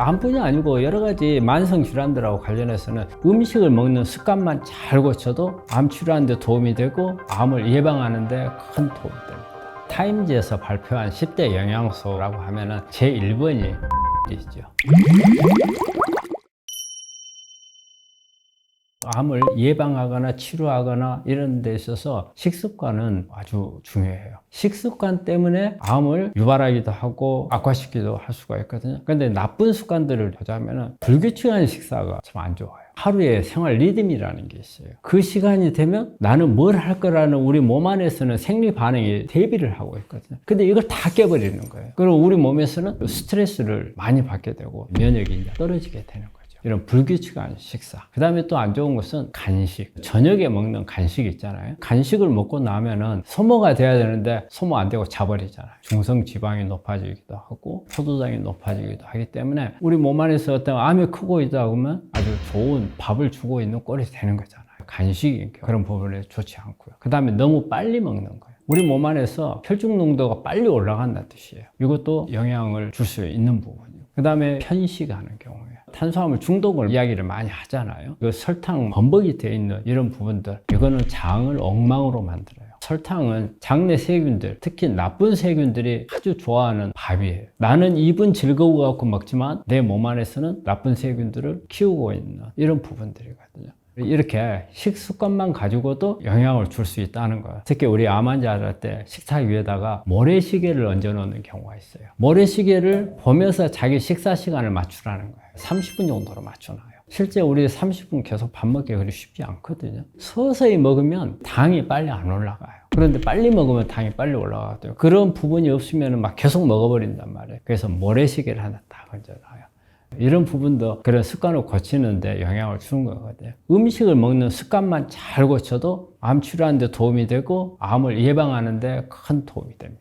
암뿐이 아니고 여러 가지 만성 질환들하고 관련해서는 음식을 먹는 습관만 잘 고쳐도 암 치료하는 데 도움이 되고 암을 예방하는 데 큰 도움이 됩니다. 타임지에서 발표한 10대 영양소라고 하면은 제1번이 이죠. 암을 예방하거나 치료하거나 이런 데 있어서 식습관은 아주 중요해요. 식습관 때문에 암을 유발하기도 하고 악화시키기도 할 수가 있거든요. 근데 나쁜 습관들을 보자면 불규칙한 식사가 참 안 좋아요. 하루에 생활 리듬이라는 게 있어요. 그 시간이 되면 나는 뭘 할 거라는 우리 몸 안에서는 생리 반응이 대비를 하고 있거든요. 근데 이걸 다 깨버리는 거예요. 그리고 우리 몸에서는 스트레스를 많이 받게 되고 면역이 떨어지게 되는 거예요. 이런 불규칙한 식사. 그 다음에 또 안 좋은 것은 간식. 저녁에 먹는 간식 있잖아요. 간식을 먹고 나면은 소모가 돼야 되는데 소모 안 되고 자버리잖아요. 중성 지방이 높아지기도 하고 포도당이 높아지기도 하기 때문에 우리 몸 안에서 어떤 암이 크고 있다 보면 아주 좋은 밥을 주고 있는 꼴이 되는 거잖아요. 간식이 그런 부분에 좋지 않고요. 그 다음에 너무 빨리 먹는 거예요. 우리 몸 안에서 혈중 농도가 빨리 올라간다는 뜻이에요. 이것도 영향을 줄 수 있는 부분이에요. 그 다음에 편식하는 경우에 탄수화물 중독을 이야기를 많이 하잖아요. 그 설탕 범벅이 되어 있는 이런 부분들, 이거는 장을 엉망으로 만들어요. 설탕은 장내 세균들, 특히 나쁜 세균들이 아주 좋아하는 밥이에요. 나는 입은 즐거워 갖고 먹지만 내 몸 안에서는 나쁜 세균들을 키우고 있는 이런 부분들이거든요. 이렇게 식습관만 가지고도 영향을 줄 수 있다는 거예요. 특히 우리 암 환자들 때 식사 위에다가 모래시계를 얹어 놓는 경우가 있어요. 모래시계를 보면서 자기 식사 시간을 맞추라는 거예요. 30분 정도로 맞춰놔요. 실제 우리 30분 계속 밥 먹기 그리 쉽지 않거든요. 서서히 먹으면 당이 빨리 안 올라가요. 그런데 빨리 먹으면 당이 빨리 올라가거든요. 그런 부분이 없으면 막 계속 먹어버린단 말이에요. 그래서 모래시계를 하나 딱 얹어놔요. 이런 부분도 그런 습관을 고치는데 영향을 주는 거거든요. 음식을 먹는 습관만 잘 고쳐도 암 치료하는 데 도움이 되고 암을 예방하는 데 큰 도움이 됩니다.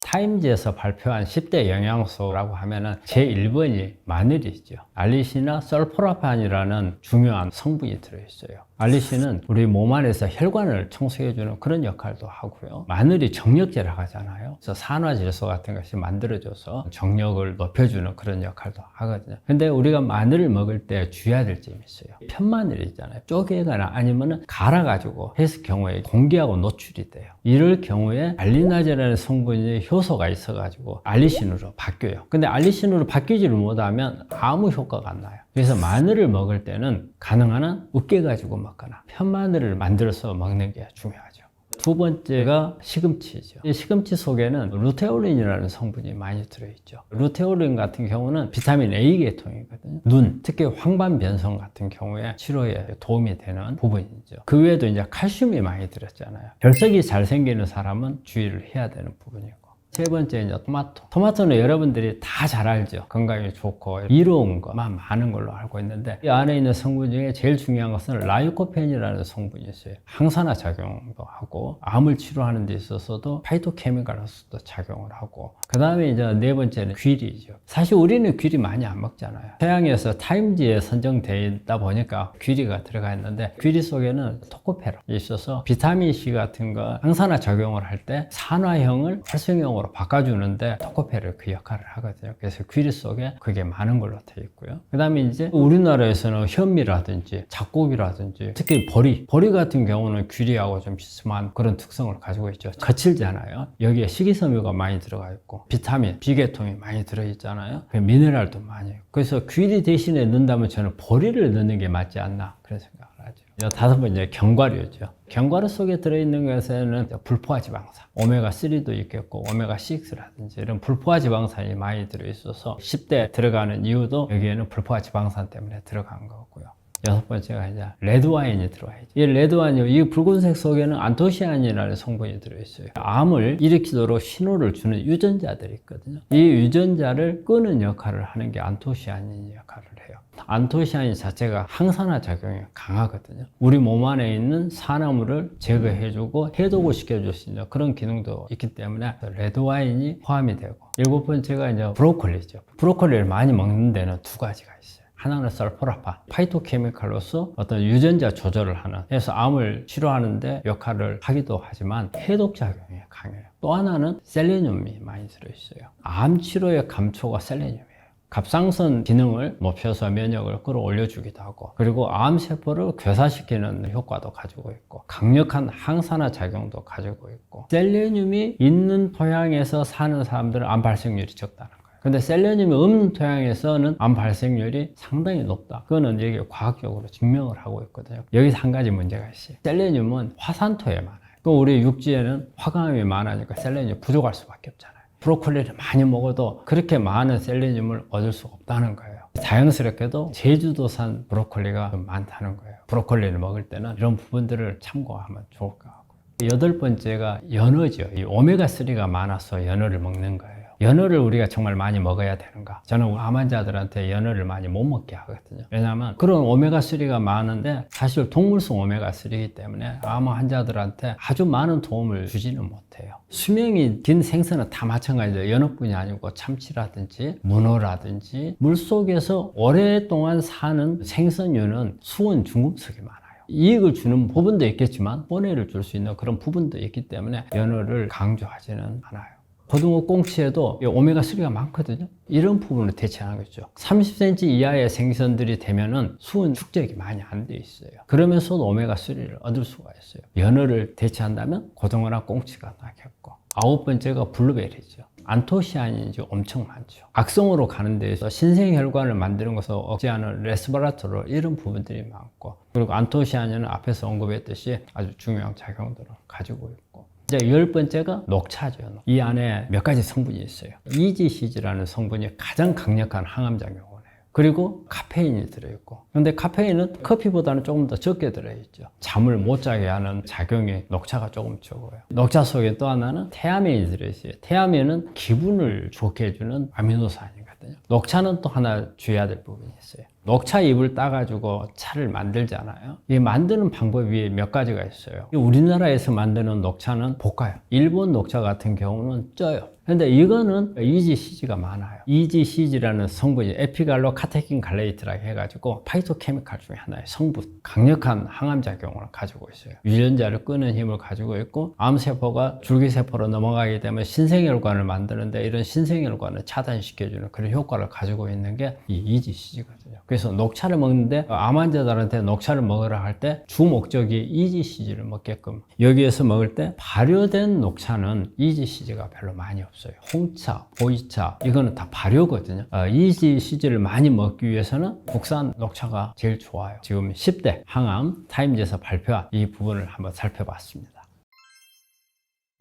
타임지에서 발표한 10대 영양소라고 하면은 제1번이 마늘이죠. 알리신이나 설포라판이라는 중요한 성분이 들어있어요. 알리신은 우리 몸 안에서 혈관을 청소해주는 그런 역할도 하고요. 마늘이 정력제라고 하잖아요. 그래서 산화질소 같은 것이 만들어져서 정력을 높여주는 그런 역할도 하거든요. 근데 우리가 마늘을 먹을 때 주의해야 될 점이 있어요. 편마늘 있잖아요. 쪼개거나 아니면 갈아가지고 했을 경우에 공기하고 노출이 돼요. 이럴 경우에 알리나제라는 성분이 효소가 있어가지고 알리신으로 바뀌어요. 근데 알리신으로 바뀌지를 못하면 아무 효과가 안 나요. 그래서 마늘을 먹을 때는 가능한 한 으깨가지고 먹거나 편마늘을 만들어서 먹는 게 중요하죠. 두 번째가 시금치죠. 이 시금치 속에는 루테올린이라는 성분이 많이 들어있죠. 루테올린 같은 경우는 비타민 A 계통이거든요. 눈, 특히 황반변성 같은 경우에 치료에 도움이 되는 부분이죠. 그 외에도 이제 칼슘이 많이 들었잖아요. 결석이 잘 생기는 사람은 주의를 해야 되는 부분이고. 세 번째 이제 토마토. 토마토는 여러분들이 다 잘 알죠. 건강에 좋고 이로운 것만 많은 걸로 알고 있는데 이 안에 있는 성분 중에 제일 중요한 것은 라이코펜이라는 성분이 있어요. 항산화 작용도 하고 암을 치료하는 데 있어서도 파이토케미칼로서도 작용을 하고 그 다음에 이제 네 번째는 귀리죠. 사실 우리는 귀리 많이 안 먹잖아요. 서양에서 타임지에 선정되어 있다 보니까 귀리가 들어가 있는데 귀리 속에는 토코페롤이 있어서 비타민C 같은 거 항산화 작용을 할 때 산화형을 활성형으로 바꿔주는데 토코페롤 그 역할을 하거든요. 그래서 귀리 속에 그게 많은 걸로 되어 있고요. 그 다음에 이제 우리나라에서는 현미라든지 잡곡이라든지 특히 보리 같은 경우는 귀리하고 좀 비슷한 그런 특성을 가지고 있죠. 거칠잖아요. 여기에 식이섬유가 많이 들어가 있고 비타민, B계통이 많이 들어있잖아요. 미네랄도 많이 있고. 그래서 귀리 대신에 넣는다면 저는 보리를 넣는 게 맞지 않나 그런 생각을 하죠. 다섯 번째 견과류죠. 견과류 속에 들어있는 것에는 불포화 지방산, 오메가3도 있겠고 오메가6라든지 이런 불포화 지방산이 많이 들어있어서 10대 들어가는 이유도 여기에는 불포화 지방산 때문에 들어간 거고요. 여섯 번째가 이제 레드와인이 들어와 있죠. 이 레드와인, 이 붉은색 속에는 안토시아닌이라는 성분이 들어있어요. 암을 일으키도록 신호를 주는 유전자들이 있거든요. 이 유전자를 끄는 역할을 하는 게 안토시아닌 역할을 해요. 안토시아닌 자체가 항산화 작용이 강하거든요. 우리 몸 안에 있는 산화물을 제거해주고 해독을 시켜줄 수 있는 그런 기능도 있기 때문에 레드와인이 포함이 되고 일곱 번째가 이제 브로콜리죠. 브로콜리를 많이 먹는 데는 두 가지가 있어요. 하나는 설포라판, 파이토케미칼로서 어떤 유전자 조절을 하는, 해서 암을 치료하는데 역할을 하기도 하지만 해독작용이 강해요. 또 하나는 셀레늄이 많이 들어있어요. 암 치료의 감초가 셀레늄이에요. 갑상선 기능을 높여서 면역을 끌어올려주기도 하고, 그리고 암세포를 괴사시키는 효과도 가지고 있고, 강력한 항산화 작용도 가지고 있고, 셀레늄이 있는 토양에서 사는 사람들은 암 발생률이 적다는 거예요. 근데 셀레늄이 없는 토양에서는 암 발생률이 상당히 높다. 그거는 여기 과학적으로 증명을 하고 있거든요. 여기서 한 가지 문제가 있어요. 셀레늄은 화산토에 많아요. 또 우리 육지에는 화강암이 많으니까 셀레늄이 부족할 수밖에 없잖아요. 브로콜리를 많이 먹어도 그렇게 많은 셀레늄을 얻을 수가 없다는 거예요. 자연스럽게도 제주도산 브로콜리가 좀 많다는 거예요. 브로콜리를 먹을 때는 이런 부분들을 참고하면 좋을 것 같고요. 여덟 번째가 연어죠. 이 오메가3가 많아서 연어를 먹는 거예요. 연어를 우리가 정말 많이 먹어야 되는가? 저는 암 환자들한테 연어를 많이 못 먹게 하거든요. 왜냐하면 그런 오메가3가 많은데 사실 동물성 오메가3이기 때문에 암 환자들한테 아주 많은 도움을 주지는 못해요. 수명이 긴 생선은 다 마찬가지예요. 연어뿐이 아니고 참치라든지 문어라든지 물속에서 오랫동안 사는 생선류는 수은 중금속이 많아요. 이익을 주는 부분도 있겠지만 손해를 줄 수 있는 그런 부분도 있기 때문에 연어를 강조하지는 않아요. 고등어 꽁치에도 오메가3가 많거든요. 이런 부분을 대체하겠죠. 30cm 이하의 생선들이 되면은 수은 축적이 많이 안 돼 있어요. 그러면서도 오메가3를 얻을 수가 있어요. 연어를 대체한다면 고등어나 꽁치가 나겠고, 아홉 번째가 블루베리죠. 안토시아닌이 엄청 많죠. 악성으로 가는 데에서 신생혈관을 만드는 것을 억제하는 레스버라트롤 이런 부분들이 많고, 그리고 안토시아닌은 앞에서 언급했듯이 아주 중요한 작용들을 가지고 있고, 이제 열 번째가 녹차죠. 이 안에 몇 가지 성분이 있어요. EGCG라는 성분이 가장 강력한 항암작용을 해요. 그리고 카페인이 들어있고, 근데 카페인은 커피보다는 조금 더 적게 들어있죠. 잠을 못 자게 하는 작용이 녹차가 조금 적어요. 녹차 속에 또 하나는 테아민이 들어있어요. 테아민은 기분을 좋게 해주는 아미노산이거든요. 녹차는 또 하나 주의해야 될 부분이 있어요. 녹차 잎을 따가지고 차를 만들잖아요. 이 만드는 방법이 몇 가지가 있어요. 우리나라에서 만드는 녹차는 볶아요. 일본 녹차 같은 경우는 쪄요. 근데 이거는 EGCG가 많아요. EGCG라는 성분이 에피갈로 카테킨 갈레이트라고 해가지고 파이토케미칼 중에 하나의 성분, 강력한 항암작용을 가지고 있어요. 유전자를 끄는 힘을 가지고 있고, 암세포가 줄기세포로 넘어가게 되면 신생혈관을 만드는데 이런 신생혈관을 차단시켜주는 그런 효과를 가지고 있는 게 이 EGCG거든요. 그래서 녹차를 먹는데 암 환자들한테 녹차를 먹으라 할 때 주 목적이 EGCG를 먹게끔, 여기에서 먹을 때 발효된 녹차는 EGCG가 별로 많이 없어요. 홍차, 보이차 이거는 다 발효거든요. EGCG를 많이 먹기 위해서는 국산 녹차가 제일 좋아요. 지금 10대 항암 타임즈에서 발표한 이 부분을 한번 살펴봤습니다.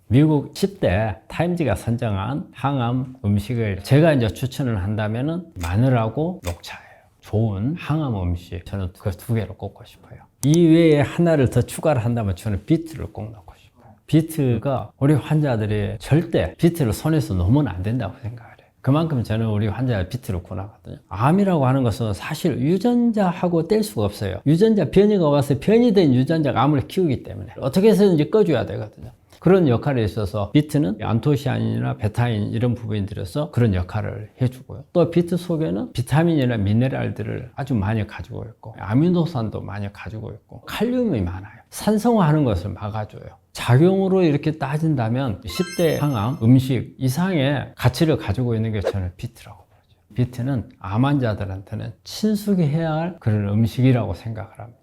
미국 10대 타임즈가 선정한 항암 음식을 제가 이제 추천을 한다면은 마늘하고 녹차예요. 좋은 항암 음식, 저는 그 두 개로 꼽고 싶어요. 이 외에 하나를 더 추가를 한다면 저는 비트를 꼭 넣고 싶어요. 비트가 우리 환자들이 절대 비트를 손에서 놓으면 안 된다고 생각을 해요. 그만큼 저는 우리 환자가 비트를 권하거든요. 암이라고 하는 것은 사실 유전자하고 뗄 수가 없어요. 유전자 변이가 와서 변이된 유전자가 암을 키우기 때문에 어떻게 해서든지 꺼줘야 되거든요. 그런 역할에 있어서 비트는 안토시아닌이나 베타인 이런 부분이 들어서 그런 역할을 해주고요. 또 비트 속에는 비타민이나 미네랄들을 아주 많이 가지고 있고, 아미노산도 많이 가지고 있고, 칼륨이 많아요. 산성화하는 것을 막아줘요. 작용으로 이렇게 따진다면 10대 항암 음식 이상의 가치를 가지고 있는 게 저는 비트라고 보죠. 비트는 암 환자들한테는 친숙히 해야 할 그런 음식이라고 생각을 합니다.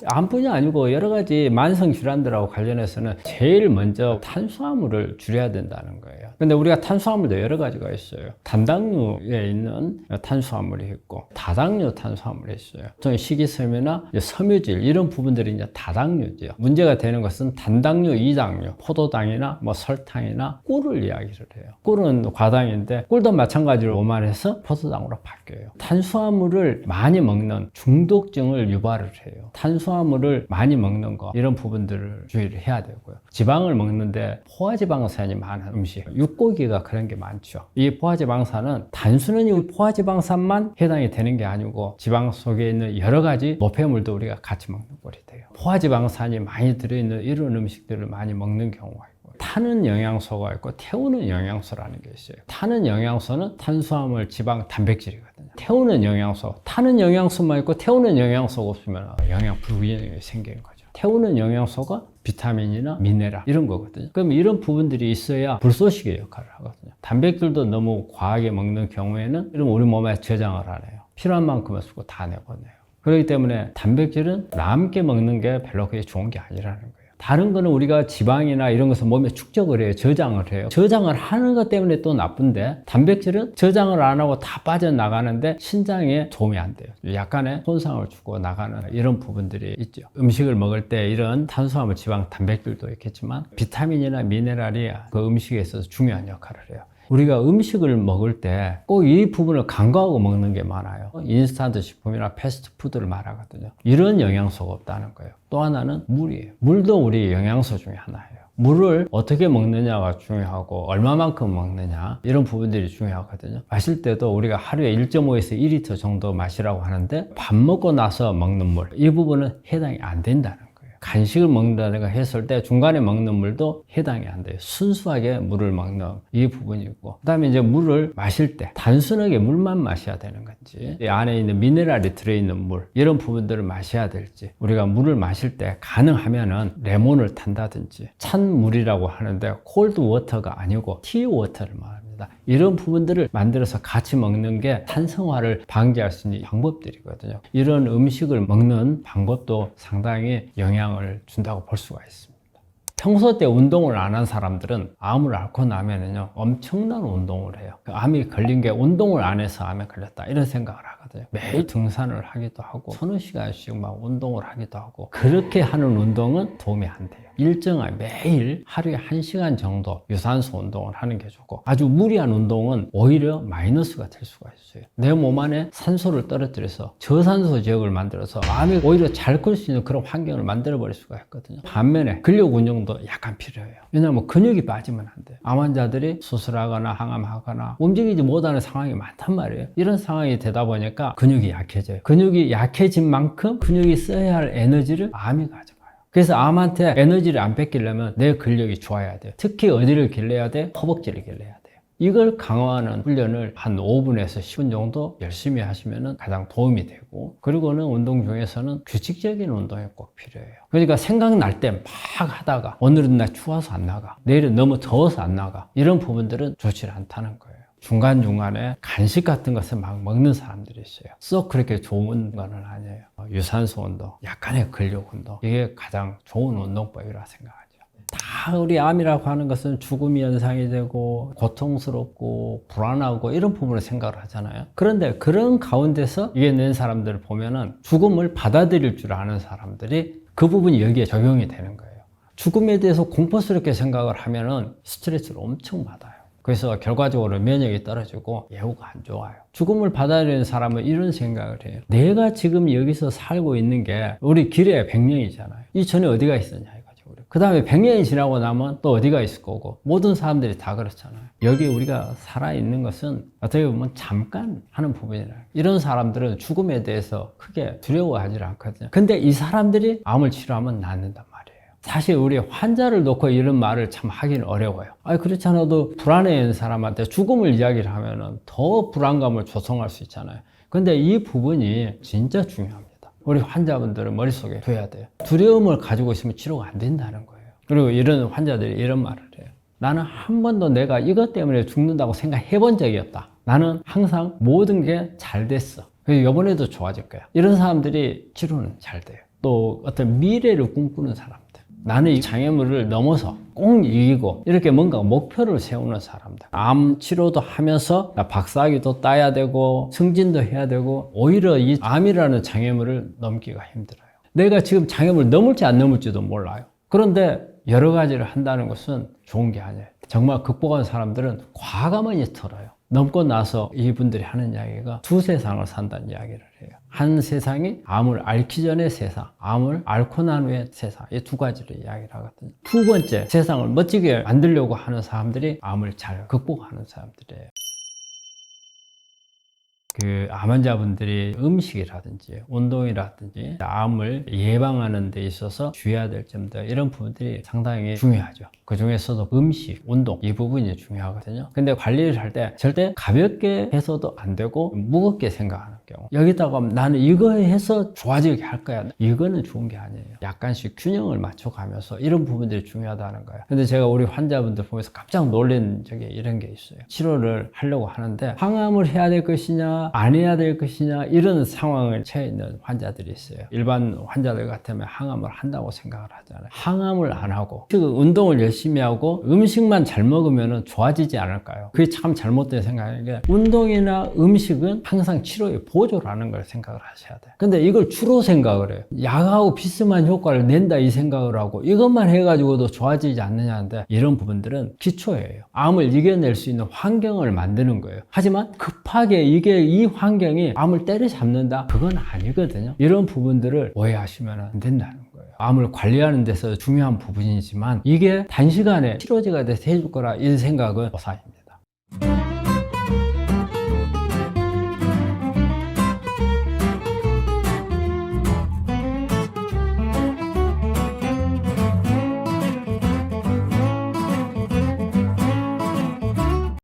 암뿐이 아니고 여러 가지 만성 질환들하고 관련해서는 제일 먼저 탄수화물을 줄여야 된다는 거예요. 근데 우리가 탄수화물도 여러 가지가 있어요. 단당류에 있는 탄수화물이 있고 다당류 탄수화물이 있어요. 또 식이섬유나 섬유질 이런 부분들이 이제 다당류죠. 문제가 되는 것은 단당류, 이당류, 포도당이나 뭐 설탕이나 꿀을 이야기를 해요. 꿀은 과당인데 꿀도 마찬가지로 오만해서 포도당으로 바뀌어요. 탄수화물을 많이 먹는 중독증을 유발을 해요. 탄수화물을 많이 먹는 거 이런 부분들을 주의를 해야 되고요. 지방을 먹는데 포화지방산이 많은 음식, 육고기가 그런 게 많죠. 이 포화지방산은 단순히 포화지방산만 해당이 되는 게 아니고 지방 속에 있는 여러 가지 노폐물도 우리가 같이 먹는 꼴이 돼요. 포화지방산이 많이 들어있는 이런 음식들을 많이 먹는 경우가 있고요. 타는 영양소가 있고 태우는 영양소라는 게 있어요. 타는 영양소는 탄수화물, 지방, 단백질이거든요. 태우는 영양소, 타는 영양소만 있고 태우는 영양소가 없으면 영양 불균형이 생기는 거죠. 태우는 영양소가 비타민이나 미네랄 이런 거거든요. 그럼 이런 부분들이 있어야 불쏘시개 역할을 하거든요. 단백질도 너무 과하게 먹는 경우에는 이런 우리 몸에 저장을 안 해요. 필요한 만큼만 쓰고 다 내보내요. 그렇기 때문에 단백질은 남게 먹는 게 별로 그게 좋은 게 아니라는 거예요. 다른 거는 우리가 지방이나 이런 것을 몸에 축적을 해요. 저장을 해요. 저장을 하는 것 때문에 또 나쁜데 단백질은 저장을 안 하고 다 빠져나가는데 신장에 도움이 안 돼요. 약간의 손상을 주고 나가는 이런 부분들이 있죠. 음식을 먹을 때 이런 탄수화물, 지방, 단백질도 있겠지만 비타민이나 미네랄이 그 음식에 있어서 중요한 역할을 해요. 우리가 음식을 먹을 때 꼭 이 부분을 간과하고 먹는 게 많아요. 인스턴트 식품이나 패스트푸드를 말하거든요. 이런 영양소가 없다는 거예요. 또 하나는 물이에요. 물도 우리 영양소 중에 하나예요. 물을 어떻게 먹느냐가 중요하고 얼마만큼 먹느냐 이런 부분들이 중요하거든요. 마실 때도 우리가 하루에 1.5에서 2리터 정도 마시라고 하는데 밥 먹고 나서 먹는 물, 이 부분은 해당이 안 된다는 거예요. 간식을 먹는다든가 했을 때 중간에 먹는 물도 해당이 안 돼요. 순수하게 물을 먹는 이 부분이 있고, 그 다음에 이제 물을 마실 때 단순하게 물만 마셔야 되는 건지, 이 안에 있는 미네랄이 들어있는 물, 이런 부분들을 마셔야 될지, 우리가 물을 마실 때 가능하면은 레몬을 탄다든지, 찬 물이라고 하는데 콜드 워터가 아니고 티 워터를 말합니다. 이런 부분들을 만들어서 같이 먹는 게 탄성화를 방지할 수 있는 방법들이거든요. 이런 음식을 먹는 방법도 상당히 영향을 준다고 볼 수가 있습니다. 평소 때 운동을 안 한 사람들은 암을 앓고 나면은요 엄청난 운동을 해요. 암이 걸린 게 운동을 안 해서 암에 걸렸다 이런 생각을 하거든요. 매일 등산을 하기도 하고 서너 시간씩 막 운동을 하기도 하고, 그렇게 하는 운동은 도움이 안 돼요. 일정한 매일 하루에 1시간 정도 유산소 운동을 하는 게 좋고, 아주 무리한 운동은 오히려 마이너스가 될 수가 있어요. 내 몸 안에 산소를 떨어뜨려서 저산소 지역을 만들어서 암이 오히려 잘 클 수 있는 그런 환경을 만들어 버릴 수가 있거든요. 반면에 근력 운동도 약간 필요해요. 왜냐하면 근육이 빠지면 안 돼요. 암 환자들이 수술하거나 항암하거나 움직이지 못하는 상황이 많단 말이에요. 이런 상황이 되다 보니까 근육이 약해져요. 근육이 약해진 만큼 근육이 써야 할 에너지를 암이 가져가요. 그래서 암한테 에너지를 안 뺏기려면 내 근력이 좋아야 돼요. 특히 어디를 길러야 돼? 허벅지를 길러야 돼요. 이걸 강화하는 훈련을 한 5분에서 10분 정도 열심히 하시면 가장 도움이 되고, 그리고는 운동 중에서는 규칙적인 운동이 꼭 필요해요. 그러니까 생각날 때 막 하다가 오늘은 나 추워서 안 나가, 내일은 너무 더워서 안 나가, 이런 부분들은 좋지 않다는 거예요. 중간중간에 간식 같은 것을 막 먹는 사람들이 있어요. 썩 그렇게 좋은 건 아니에요. 유산소 운동, 약간의 근력 운동, 이게 가장 좋은 운동법이라고 생각하죠. 다 우리 암이라고 하는 것은 죽음이 연상이 되고 고통스럽고 불안하고 이런 부분을 생각을 하잖아요. 그런데 그런 가운데서 이겨낸 사람들을 보면은 죽음을 받아들일 줄 아는 사람들이 그 부분이 여기에 적용이 되는 거예요. 죽음에 대해서 공포스럽게 생각을 하면은 스트레스를 엄청 받아요. 그래서 결과적으로 면역이 떨어지고 예후가 안 좋아요. 죽음을 받아들이는 사람은 이런 생각을 해요. 내가 지금 여기서 살고 있는 게 우리 길에 100년이잖아요. 이 전에 어디가 있었냐 이거죠. 그 다음에 100년이 지나고 나면 또 어디가 있을 거고, 모든 사람들이 다 그렇잖아요. 여기 우리가 살아있는 것은 어떻게 보면 잠깐 하는 부분이라, 이런 사람들은 죽음에 대해서 크게 두려워하지 않거든요. 근데 이 사람들이 암을 치료하면 낫는단 말이에요. 사실 우리 환자를 놓고 이런 말을 참 하기는 어려워요. 그렇지 않아도 불안해하는 사람한테 죽음을 이야기를 하면은 더 불안감을 조성할 수 있잖아요. 근데 이 부분이 진짜 중요합니다. 우리 환자분들은 머릿속에 둬야 돼요. 두려움을 가지고 있으면 치료가 안 된다는 거예요. 그리고 이런 환자들이 이런 말을 해요. 나는 한 번도 내가 이것 때문에 죽는다고 생각해 본 적이 없다. 나는 항상 모든 게 잘 됐어. 그래서 이번에도 좋아질 거야. 이런 사람들이 치료는 잘 돼요. 또 어떤 미래를 꿈꾸는 사람, 나는 이 장애물을 넘어서 꼭 이기고, 이렇게 뭔가 목표를 세우는 사람들. 암 치료도 하면서 나 박사학위도 따야 되고 승진도 해야 되고, 오히려 이 암이라는 장애물을 넘기가 힘들어요. 내가 지금 장애물을 넘을지 안 넘을지도 몰라요. 그런데 여러 가지를 한다는 것은 좋은 게 아니에요. 정말 극복한 사람들은 과감하게 털어요. 넘고 나서 이분들이 하는 이야기가 두 세상을 산다는 이야기를 해요. 한 세상이 암을 앓기 전의 세상, 암을 앓고 난 후의 세상, 이 두 가지를 이야기를 하거든요. 두 번째, 세상을 멋지게 만들려고 하는 사람들이 암을 잘 극복하는 사람들이에요. 그 암 환자분들이 음식이라든지 운동이라든지 암을 예방하는 데 있어서 주의해야 될 점들, 이런 부분들이 상당히 중요하죠. 그 중에서도 음식, 운동, 이 부분이 중요하거든요. 근데 관리를 할 때 절대 가볍게 해서도 안 되고 무겁게 생각하는 경우, 여기다가 나는 이거 해서 좋아지게 할 거야, 이거는 좋은 게 아니에요. 약간씩 균형을 맞춰가면서 이런 부분들이 중요하다는 거예요. 근데 제가 우리 환자분들 보면서 깜짝 놀란 적이 이런 게 있어요. 치료를 하려고 하는데 항암을 해야 될 것이냐 안 해야 될 것이냐, 이런 상황을 처해 있는 환자들이 있어요. 일반 환자들 같으면 항암을 한다고 생각을 하잖아요. 항암을 안 하고 운동을 열심히 하고 음식만 잘 먹으면 좋아지지 않을까요? 그게 참 잘못된 생각인 게, 운동이나 음식은 항상 치료의 보조라는 걸 생각을 하셔야 돼요. 근데 이걸 주로 생각을 해요. 약하고 비슷한 효과를 낸다 이 생각을 하고 이것만 해가지고도 좋아지지 않느냐는데, 이런 부분들은 기초예요. 암을 이겨낼 수 있는 환경을 만드는 거예요. 하지만 급하게 이 환경이 암을 때려잡는다? 그건 아니거든요. 이런 부분들을 오해하시면 안 된다는 거예요. 암을 관리하는 데서 중요한 부분이지만 이게 단시간에 치료제가 돼서 해줄 거라 이 생각은 오산입니다.